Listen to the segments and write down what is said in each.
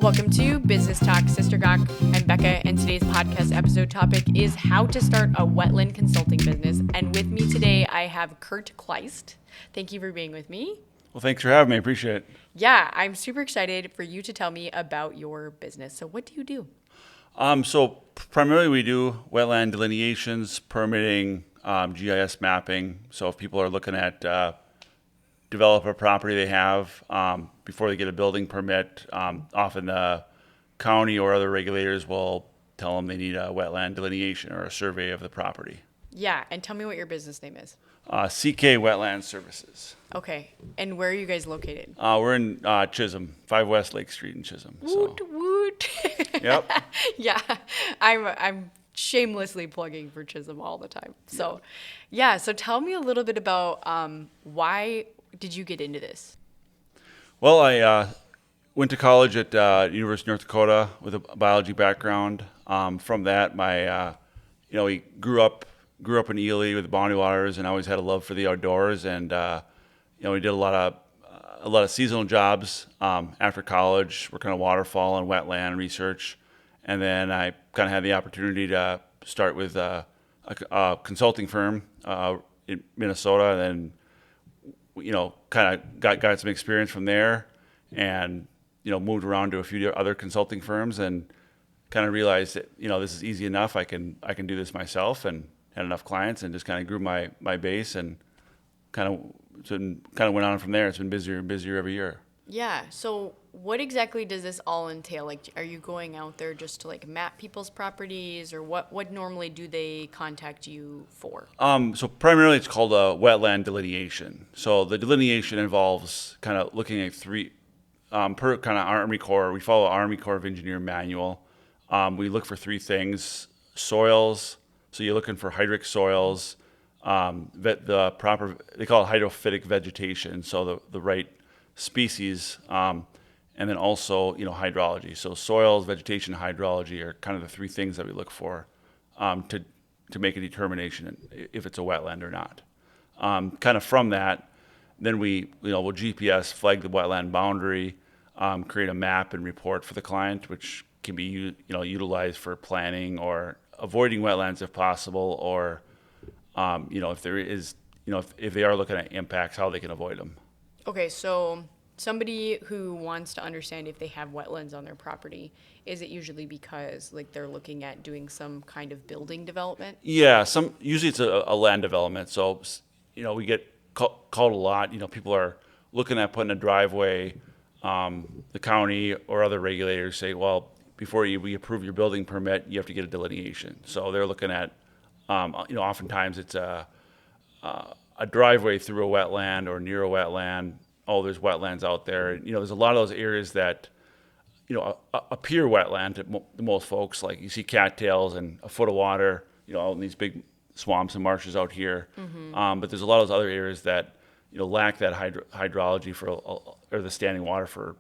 Welcome to Business Talk Sister Gawk. I'm Becca, and today's podcast episode topic is how to start a wetland consulting business. And with me today, I have Curt Kleist. Thank you for being with me. Well, thanks for having me. I appreciate it. Yeah, I'm super excited for you to tell me about your business. So what do you do? So primarily we do wetland delineations, permitting, GIS mapping. So if people are looking at develop a property they have before they get a building permit, often the county or other regulators will tell them they need a wetland delineation or a survey of the property. Yeah, and tell me what your business name is. CK Wetland Services. Okay, and where are you guys located? We're in Chisholm, 5 West Lake Street in Chisholm. Woot, woot. Yep. Yeah, I'm shamelessly plugging for Chisholm all the time. So, yeah, so tell me a little bit about why did you get into this? Well, I went to college at University of North Dakota with a biology background. From that, we grew up in Ely with the Boundary Waters, and I always had a love for the outdoors. And we did a lot of seasonal jobs after college, working on waterfall and wetland research. And then I kind of had the opportunity to start with a consulting firm in Minnesota, and then kind of got some experience from there, and moved around to a few other consulting firms, and kind of realized that this is easy enough. I can do this myself, and had enough clients, and just kind of grew my base, and kind of went on from there. It's been busier and busier every year. Yeah. So what exactly does this all entail? Like, are you going out there just to map people's properties, or what normally do they contact you for? So primarily it's called a wetland delineation. So the delineation involves kind of looking at three, per kind of Army Corps. We follow Army Corps of Engineer manual. We look for three things: soils. So you're looking for hydric soils, they call it hydrophytic vegetation. So the right species, and then also hydrology. So soils, vegetation, hydrology are kind of the three things that we look for to make a determination if it's a wetland or not. Kind of from that, then we'll GPS flag the wetland boundary, create a map and report for the client, which can be utilized for planning or avoiding wetlands if possible, or if there is if they are looking at impacts, how they can avoid them. Okay, so somebody who wants to understand if they have wetlands on their property, is it usually because they're looking at doing some kind of building development? Yeah, usually it's a land development. So we get called a lot. People are looking at putting a driveway. The county or other regulators say, well, before we approve your building permit, you have to get a delineation. So they're looking at, oftentimes it's a driveway through a wetland or near a wetland. Oh, there's wetlands out there. There's a lot of those areas that, appear wetland to most folks. Like you see cattails and a foot of water, out in these big swamps and marshes out here. Mm-hmm. But there's a lot of those other areas that, lack that hydrology or the standing water for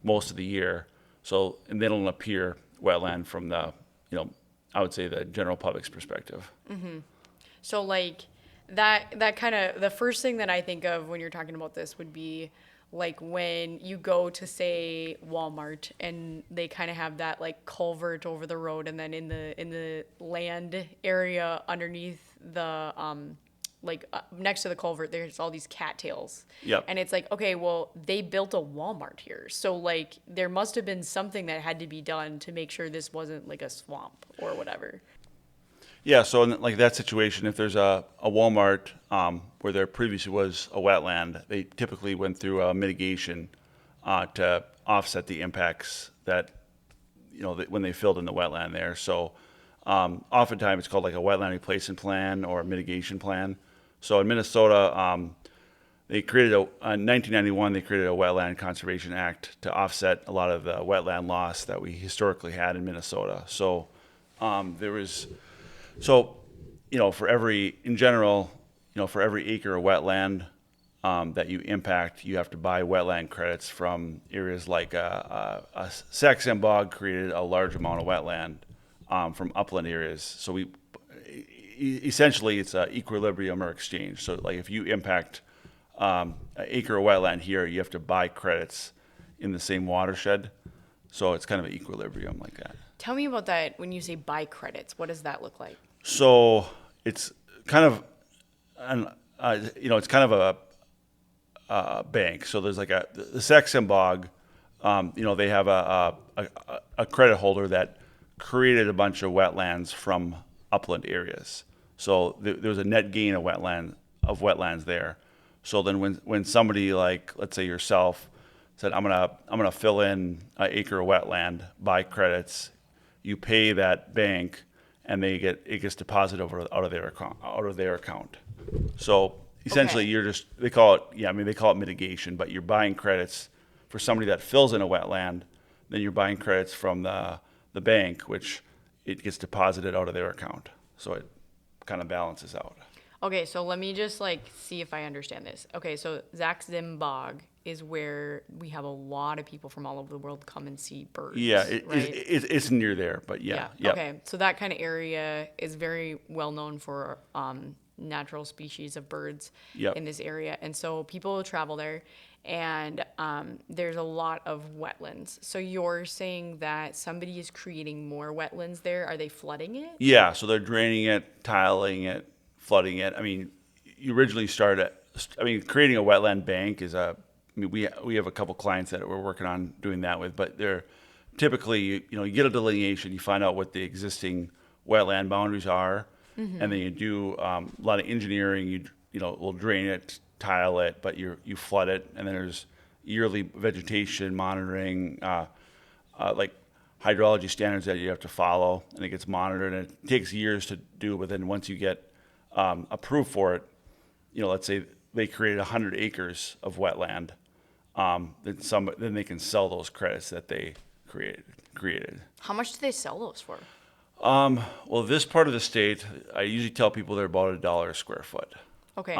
most of the year. So, and they don't appear wetland from the, I would say the general public's perspective. Mm-hmm. So that kind of, the first thing that I think of when you're talking about this would be when you go to, say, Walmart, and they kind of have that culvert over the road, and then in the land area underneath the next to the culvert, there's all these cattails. Yep. And it's okay, well, they built a Walmart here. So there must have been something that had to be done to make sure this wasn't a swamp or whatever. Yeah, so in that situation, if there's a Walmart where there previously was a wetland, they typically went through a mitigation to offset the impacts that, when they filled in the wetland there. So oftentimes it's called a wetland replacement plan or a mitigation plan. So in Minnesota, they created in 1991, they created a Wetland Conservation Act to offset a lot of the wetland loss that we historically had in Minnesota. So for every acre of wetland that you impact, you have to buy wetland credits from areas like Sax-Dam Bog created a large amount of wetland from upland areas. So essentially it's an equilibrium or exchange. So if you impact an acre of wetland here, you have to buy credits in the same watershed So it's kind of an equilibrium like that. Tell me about that when you say buy credits. What does that look like? So it's kind of it's kind of a bank. So there's like the Saxon Bog, they have a credit holder that created a bunch of wetlands from upland areas. So there was a net gain of wetlands there. So then when somebody like, let's say yourself, said, I'm gonna fill in an acre of wetland, buy credits, you pay that bank, and it gets deposited out of their account. So essentially, Okay. they call it mitigation, but you're buying credits for somebody that fills in a wetland, then you're buying credits from the bank, which it gets deposited out of their account. So it kind of balances out. Okay, so let me just like see if I understand this. Okay, so Bog is where we have a lot of people from all over the world come and see Yeah, birds, right? it's near there, but Yeah. yeah. Okay. So that kind of area is very well known for natural species of birds Yep. in this area, and so people travel there, and there's a lot of wetlands. So you're saying that somebody is creating more wetlands there? Are they flooding it? Yeah, so they're draining it, tiling it, flooding it. I mean, you originally creating a wetland bank we have a couple clients that we're working on doing that with, but they're typically, you get a delineation, you find out what the existing wetland boundaries are, and then you do a lot of engineering. We'll drain it, tile it, but you flood it, and then there's yearly vegetation monitoring, like hydrology standards that you have to follow, and it gets monitored, and it takes years to do. But then once you get approved for it, let's say they created 100 acres of wetland, then they can sell those credits that they created. How much do they sell those for? Well, this part of the state, I usually tell people they're about $1 a square foot. Okay.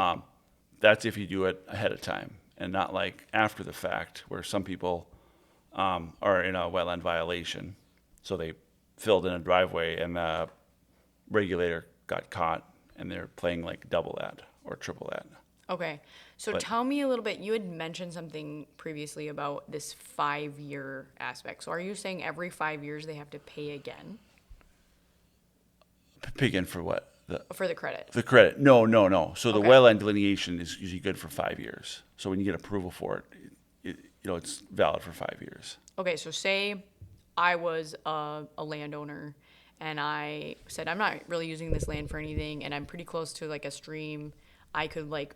That's if you do it ahead of time and not like after the fact, where some people are in a wetland violation. So they filled in a driveway and the regulator got caught, and they're paying like double that or triple that. Okay. So But tell me a little bit. You had mentioned something previously about this 5-year aspect. So are you saying every 5 years they have to pay again pay again for what? for the credit? The credit? No, no, no. So the Okay. wetland delineation is usually good for 5 years. So when you get approval for it's valid for 5 years. Okay. So say I was a landowner and I said, I'm not really using this land for anything and I'm pretty close to like a stream. I could like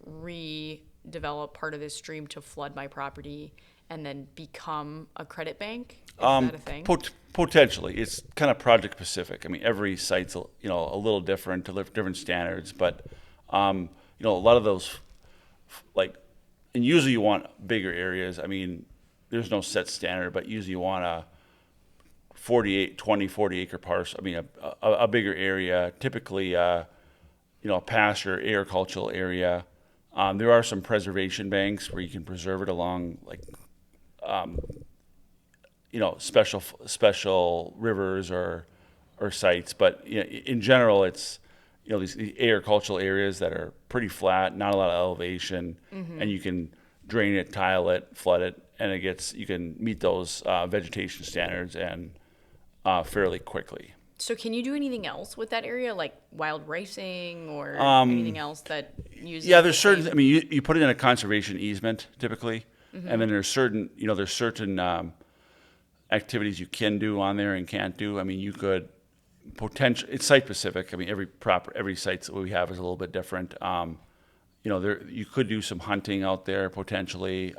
redevelop part of this stream to flood my property and then become a credit bank? Is that a thing? Potentially, it's kind of project specific. I mean, every site's a little different, to different standards, but a lot of those like, and usually you want bigger areas. I mean, there's no set standard, but usually you want a 40 acre parcel. I mean, a bigger area, typically, a pasture, agricultural area. There are some preservation banks where you can preserve it along like, special rivers or sites. But in general, it's these agricultural areas that are pretty flat, not a lot of elevation, and you can drain it, tile it, flood it, and you can meet those vegetation standards and fairly quickly. So can you do anything else with that area, like wild racing or anything else that uses Yeah, the there's certain. same- I mean, you put it in a conservation easement typically, and then there's certain activities you can do on there and can't do. I mean, you could it's site specific. I mean, every site that we have is a little bit different. You could do some hunting out there potentially.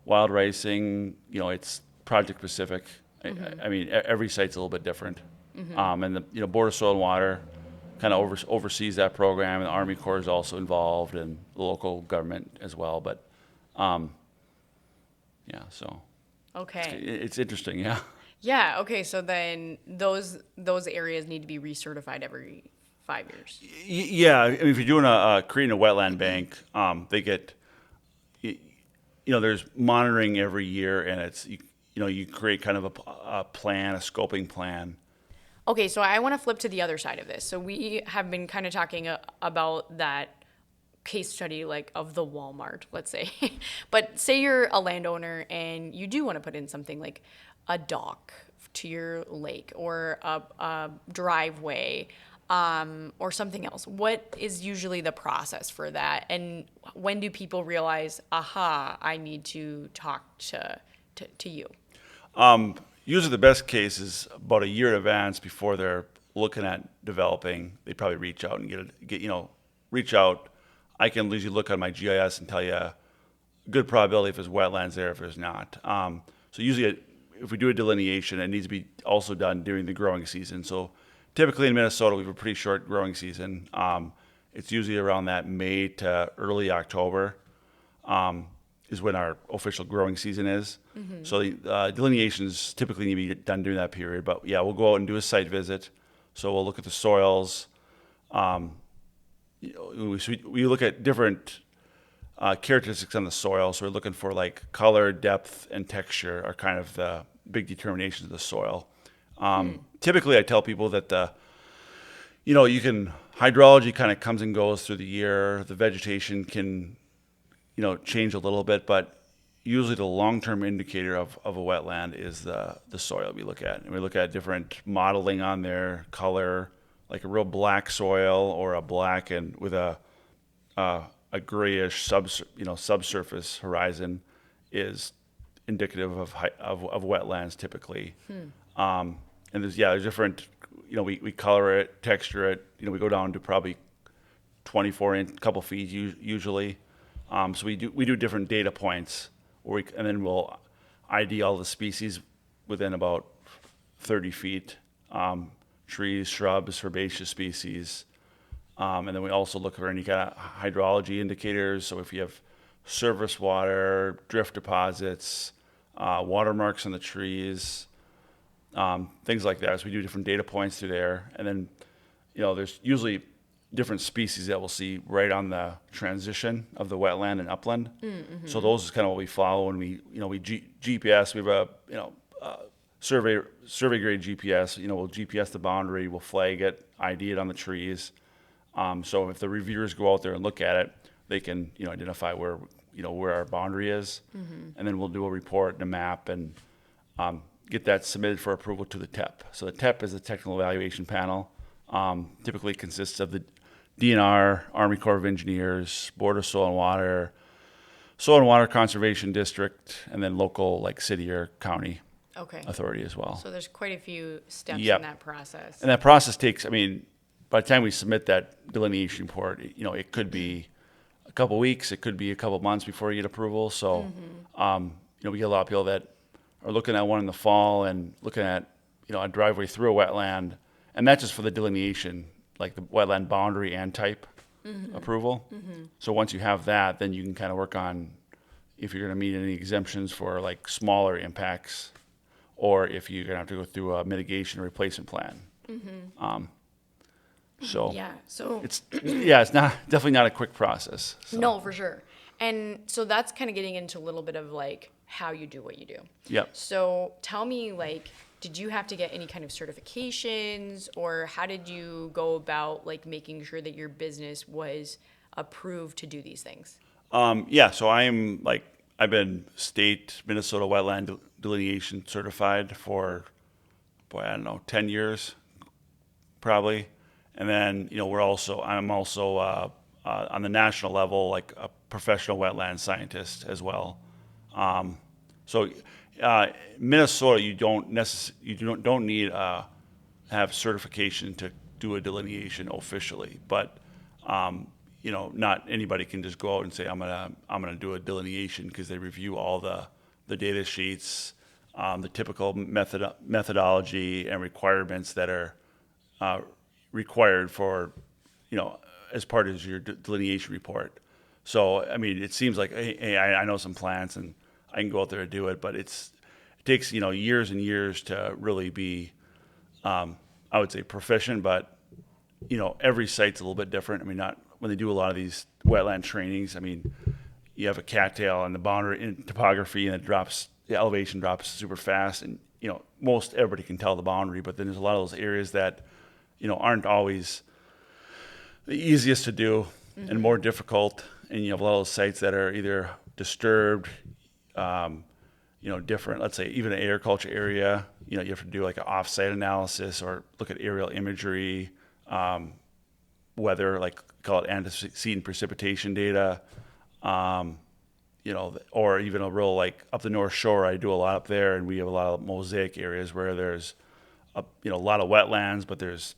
Wild racing, it's project specific. I mean, every site's a little bit different. And the Board of Soil and Water kind of oversees that program, and the Army Corps is also involved, and the local government as well. But yeah, so Okay. it's interesting. Yeah. Yeah. Okay. So then those areas need to be recertified every 5 years. Yeah, I mean, if you're doing creating a wetland bank, they get, there's monitoring every year, and you create kind of a plan, a scoping plan. Okay, so I want to flip to the other side of this. So we have been kind of talking about that case study, like of the Walmart, let's say. But say you're a landowner and you do want to put in something like a dock to your lake or a driveway or something else, what is usually the process for that? And when do people realize, aha, I need to talk to you? Usually the best case is about a year in advance before they're looking at developing. They probably reach out and reach out. I can usually look on my GIS and tell you a good probability if there's wetlands there, if there's not. So usually if we do a delineation, it needs to be also done during the growing season. So typically in Minnesota, we have a pretty short growing season. It's usually around that May to early October. Is when our official growing season is. So the delineations typically need to be done during that period. But yeah, we'll go out and do a site visit. So we'll look at the soils. We look at different characteristics on the soil. So we're looking for like color, depth, and texture are kind of the big determinations of the soil. Typically, I tell people that hydrology kind of comes and goes through the year. The vegetation can change a little bit, but usually the long-term indicator of a wetland is the soil we look at. And we look at different modeling on there, color, like a real black soil or a black and with a grayish subsurface horizon is indicative of wetlands typically. And there's different, we color it, texture it, we go down to probably 24-inch, couple feet usually. So we do different data points, and then we'll ID all the species within about 30 feet, trees, shrubs, herbaceous species, and then we also look for any kind of hydrology indicators. So if you have surface water, drift deposits, watermarks on the trees, things like that. So we do different data points through there, and then there's usually different species that we'll see right on the transition of the wetland and upland. So those is kind of what we follow, and we GPS. We have a survey grade GPS. We'll GPS the boundary, we'll flag it, ID it on the trees. So if the reviewers go out there and look at it, they can identify where our boundary is, and then we'll do a report and a map and get that submitted for approval to the TEP. So the TEP is the Technical Evaluation Panel. Typically consists of the DNR, Army Corps of Engineers, Board of Soil and Water Conservation District, and then local like city or county authority as well. So there's quite a few steps in that process. And that process takes, by the time we submit that delineation report, it could be a couple weeks, it could be a couple months before you get approval. So, we get a lot of people that are looking at one in the fall and looking at, a driveway through a wetland. And that's just for the delineation, like the wetland boundary and type approval. So once you have that, then you can kind of work on if you're going to meet any exemptions for like smaller impacts, or if you're going to have to go through a mitigation replacement plan. So it's definitely not a quick process. So. No, for sure. And so that's kind of getting into a little bit of like how you do what you do. Yep. So tell me, like, did you have to get any kind of certifications, or how did you go about like making sure that your business was approved to do these things? So I've been state Minnesota wetland delineation certified for 10 years probably. And then, I'm also on the national level, like a professional wetland scientist as well. Minnesota, you don't need have certification to do a delineation officially, but not anybody can just go out and say I'm gonna do a delineation, because they review all the data sheets, the typical methodology and requirements that are required for as part of your delineation report. So it seems like hey, I know some plants and I can go out there and do it, but it takes years and years to really be, I would say, proficient. But every site's a little bit different. Not when they do a lot of these wetland trainings. You have a cattail and the boundary in topography, and the elevation drops super fast, and most everybody can tell the boundary. But then there's a lot of those areas that aren't always the easiest to do and more difficult. And you have a lot of those sites that are either disturbed, different, let's say even an agriculture area, you have to do like an offsite analysis or look at aerial imagery, weather, like call it antecedent precipitation data, or even a real like up the North Shore. I do a lot up there, and we have a lot of mosaic areas where there's a lot of wetlands, but there's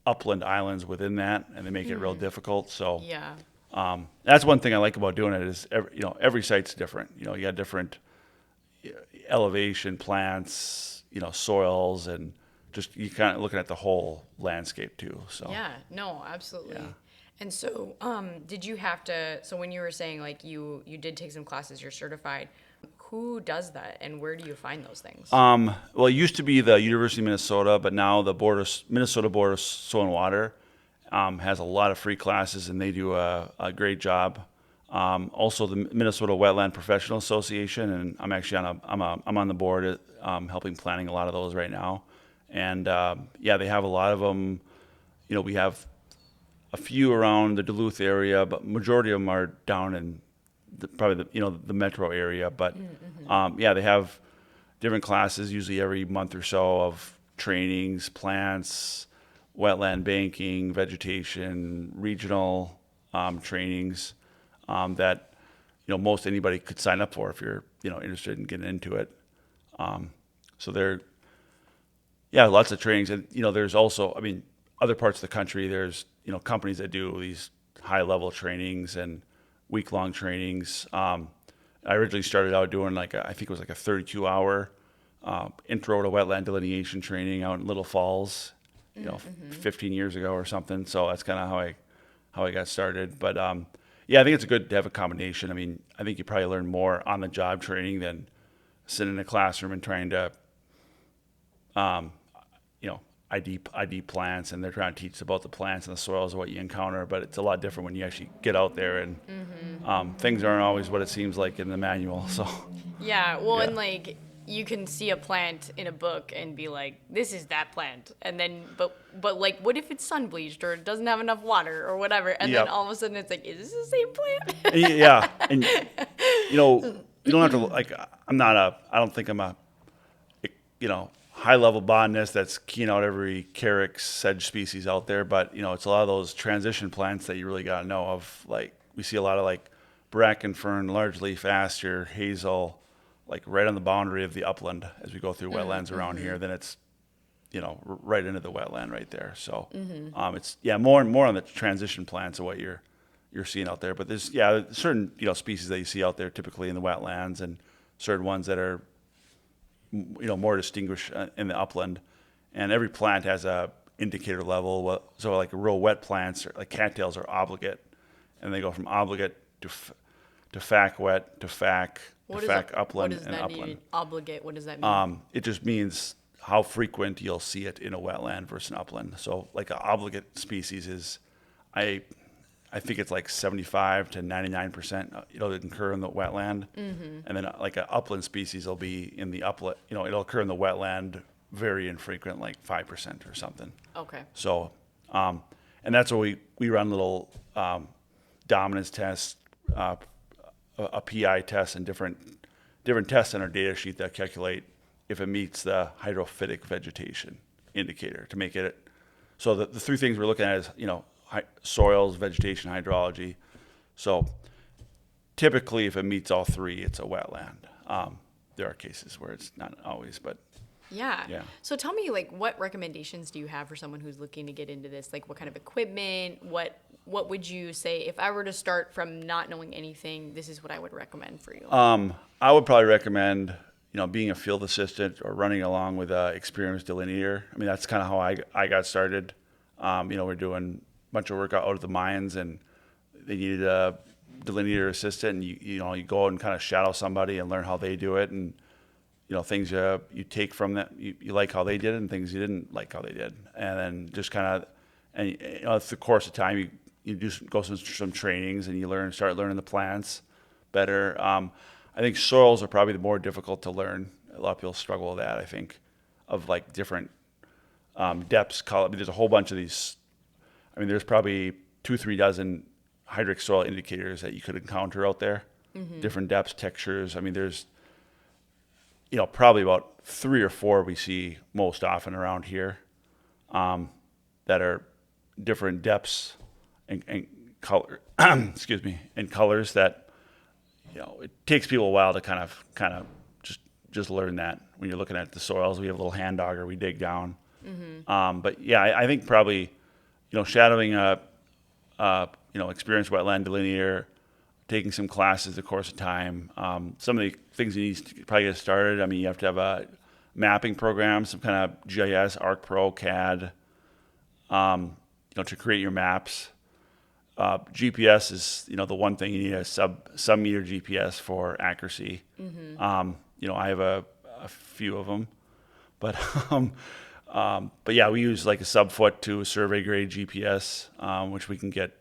upland islands within that, and they make it real difficult. So Yeah. that's one thing I like about doing it is every site's different. You got different elevation, plants, soils, and just you kind of looking at the whole landscape too. So Yeah, no, absolutely. Yeah. And so, did you have to, so when you were saying like you did take some classes, you're certified, who does that and where do you find those things? Well, it used to be the University of Minnesota, but now the Minnesota Board of Soil and Water has a lot of free classes, and they do a great job. Also, the Minnesota Wetland Professional Association, and I'm actually I'm on the board helping planning a lot of those right now. And yeah, they have a lot of them. We have a few around the Duluth area, but majority of them are down in probably the metro area. But yeah, they have different classes usually every month or so of trainings, plants, wetland banking, vegetation, regional trainings that most anybody could sign up for if you're interested in getting into it. So yeah, lots of trainings, and there's also, other parts of the country. There's companies that do these high level trainings and week long trainings. I originally started out doing I think it was like a 32-hour intro to wetland delineation training out in Little Falls, 15 years ago or something. So that's kind of how I got started. But yeah, I think it's good to have a combination. I think you probably learn more on the job training than sitting in a classroom and trying to ID plants, and they're trying to teach about the plants and the soils and what you encounter, but it's a lot different when you actually get out there and things aren't always what it seems like in the manual. So Yeah, well, Yeah. and like you can see a plant in a book and be like, this is that plant. And then, but like, what if it's sun bleached or it doesn't have enough water or whatever? And then Yep. all of a sudden it's like, is this the same plant? Yeah, and you don't have to I don't think I'm a high level botanist that's keying out every carex sedge species out there, but it's a lot of those transition plants that you really got to know of. Like we see a lot of like bracken fern, largeleaf aster, hazel, like right on the boundary of the upland as we go through wetlands around here. Then it's right into the wetland right there. So it's more and more on the transition plants of what you're seeing out there. But there's certain species that you see out there typically in the wetlands, and certain ones that are more distinguished in the upland, and every plant has a indicator level. So like real wet plants, like cattails, are obligate, and they go from obligate to FAC wet to FAC to FAC upland and upland. Mean? Obligate, what does that mean? It just means how frequent you'll see it in a wetland versus an upland. So like an obligate species is, I think it's like 75 to 99%. It'll occur in the wetland, and then like an upland species will be in the upland. It'll occur in the wetland very infrequent, like 5% or something. Okay. So, and that's where we run little dominance tests, a PI test, and different tests in our data sheet that calculate if it meets the hydrophytic vegetation indicator to make it. So the three things we're looking at is soils, vegetation, hydrology. So typically, if it meets all three, it's a wetland. There are cases where it's not always, but Yeah. Yeah. So tell me, like, what recommendations do you have for someone who's looking to get into this? Like, what kind of equipment? What would you say if I were to start from not knowing anything? This is what I would recommend for you. I would probably recommend being a field assistant or running along with an experienced delineator. That's kind of how I got started. We're doing a bunch of work out at the mines, and they needed a delineator assistant, and you go out and kind of shadow somebody and learn how they do it, and things you take from that you like how they did it, and things you didn't like how they did, and then just kind of, and it's the course of time you do go some trainings, and you start learning the plants better. I think soils are probably the more difficult to learn. A lot of people struggle with that. I think of like different depths. There's a whole bunch of these. There's probably 2-3 dozen hydric soil indicators that you could encounter out there. Different depths, textures. There's probably about 3 or 4 we see most often around here, that are different depths and color, excuse me, and colors that, it takes people a while to kind of just learn that. When you're looking at the soils, we have a little hand auger, we dig down. But yeah, I think probably, shadowing a experienced wetland delineator, taking some classes the course of time. Some of the things you need to probably get started. I mean, you have to have a mapping program, some kind of GIS, ArcPro, CAD, to create your maps. GPS is, the one thing you need a sub-meter GPS for accuracy. I have a few of them, but yeah, we use like a sub-foot to a survey grade GPS, which we can get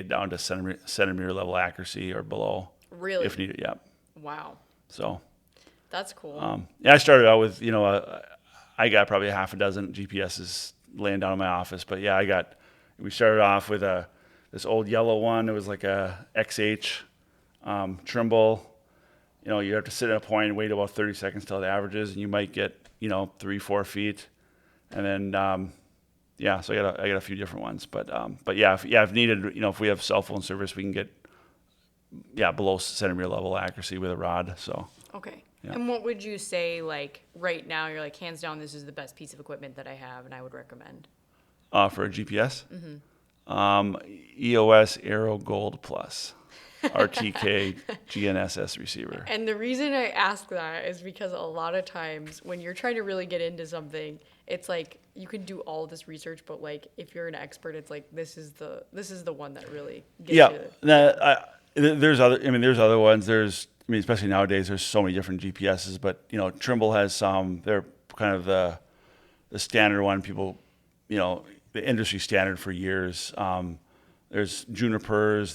down to centimeter level accuracy or below. Really? If needed, yeah. Wow. So. That's cool. Yeah, I started out with, I got probably 6 GPSs laying down in my office, but yeah, we started off with this old yellow one. It was like a XH, Trimble. You have to sit at a point and wait about 30 seconds till it averages, and you might get, 3-4 feet. And then, so I got a few different ones, but yeah, if needed, if we have cell phone service, we can get, below centimeter level accuracy with a rod. So. Okay. Yeah. And what would you say, like, right now, you're like, hands down, this is the best piece of equipment that I have and I would recommend? For a GPS? EOS Aero Gold Plus. RTK GNSS receiver. And the reason I ask that is because a lot of times when you're trying to really get into something, it's like you can do all this research, but like if you're an expert, it's like this is the one that really gets you. There's other ones. Especially nowadays, there's so many different GPSs, but Trimble has some. They're kind of the standard one. People, the industry standard for years. There's Junipers.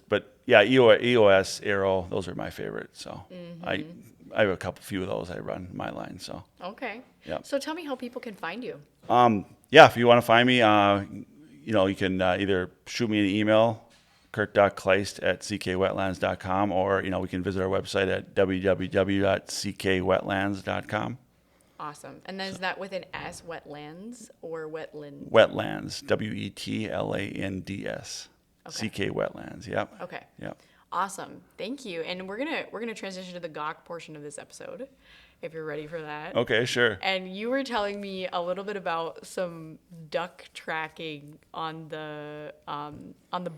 But yeah, EOS Aero. Those are my favorite. So I have a few of those I run in my line. So okay. Yeah. So tell me how people can find you. If you want to find me, you can either shoot me an email. Curt.Kleist@ckwetlands.com, or we can visit our website at www.ckwetlands.com. Awesome. And then is that with an S, wetlands or wetland? Wetlands, WETLANDS. Okay. CK Wetlands. Yep. Okay. Yep. Awesome. Thank you. And we're gonna transition to the gawk portion of this episode, if you're ready for that. Okay, sure. And you were telling me a little bit about some duck tracking on the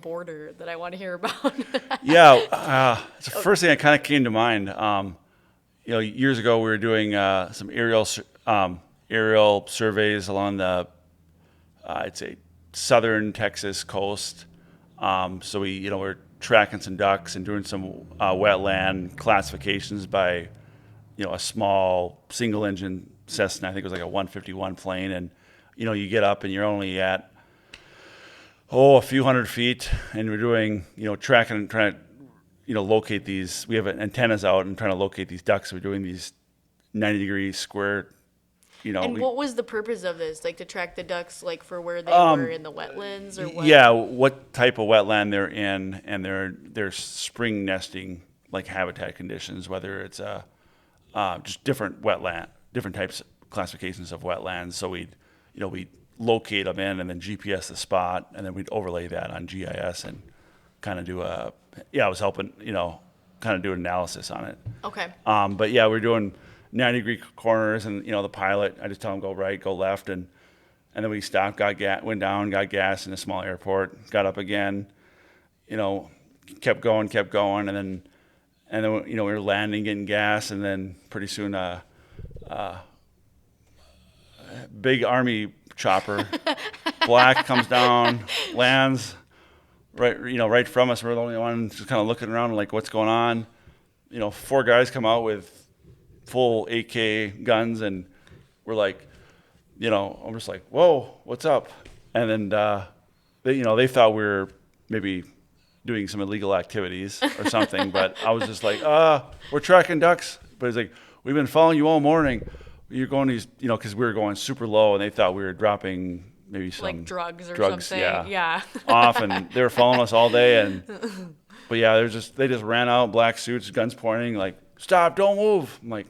border that I want to hear about. Yeah, it's the first thing that kind of came to mind. Years ago we were doing some aerial surveys along the, I'd say, southern Texas coast. So we're tracking some ducks and doing some wetland classifications by, a small single engine Cessna. I think it was like a 151 plane, and you get up and you're only at a few hundred feet, and we're doing tracking and trying to locate these. We have antennas out and trying to locate these ducks. We're doing these 90-degree square. And what was the purpose of this? Like to track the ducks, like for where they were in the wetlands, or what? Yeah, what type of wetland they're in, and their spring nesting like habitat conditions. Whether it's just different types of classifications of wetlands. So we'd locate them in and then GPS the spot, and then we'd overlay that on GIS and kind of do I was helping, kind of do an analysis on it. Okay. But yeah, we're doing 90-degree corners, and the pilot, I just tell him go right, go left, and then we stopped, went down, got gas in a small airport, got up again, kept going, and then we were landing, getting gas, and then pretty soon a big army chopper, black, comes down, lands right from us. We're the only one just kind of looking around like, what's going on? 4 guys come out with full AK guns, and we're like, I'm just like, whoa, what's up? And then they thought we were maybe doing some illegal activities or something, but I was just like, we're tracking ducks. But he's like, we've been following you all morning. You're going these, because we were going super low, and they thought we were dropping maybe some like drugs or drugs, something. Yeah. Off, and they were following us all day. But yeah, they just ran out, black suits, guns pointing, like, stop, don't move. I'm like,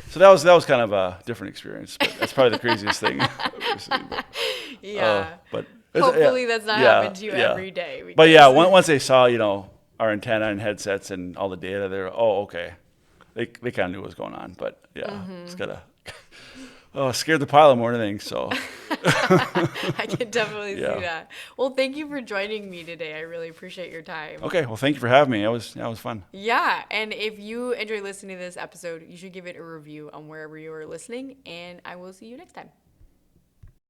So that was kind of a different experience. But that's probably the craziest thing. I've seen, Yeah. but Hopefully that's not happening to you every day. But yeah, once they saw, our antenna and headsets and all the data, they're, oh, okay. They kind of knew what was going on. But yeah, it's gotta, scared the pilot more than anything. So I can definitely see that. Well, thank you for joining me today. I really appreciate your time. Okay, well, thank you for having me. That was fun. Yeah, and if you enjoy listening to this episode, you should give it a review on wherever you are listening, and I will see you next time.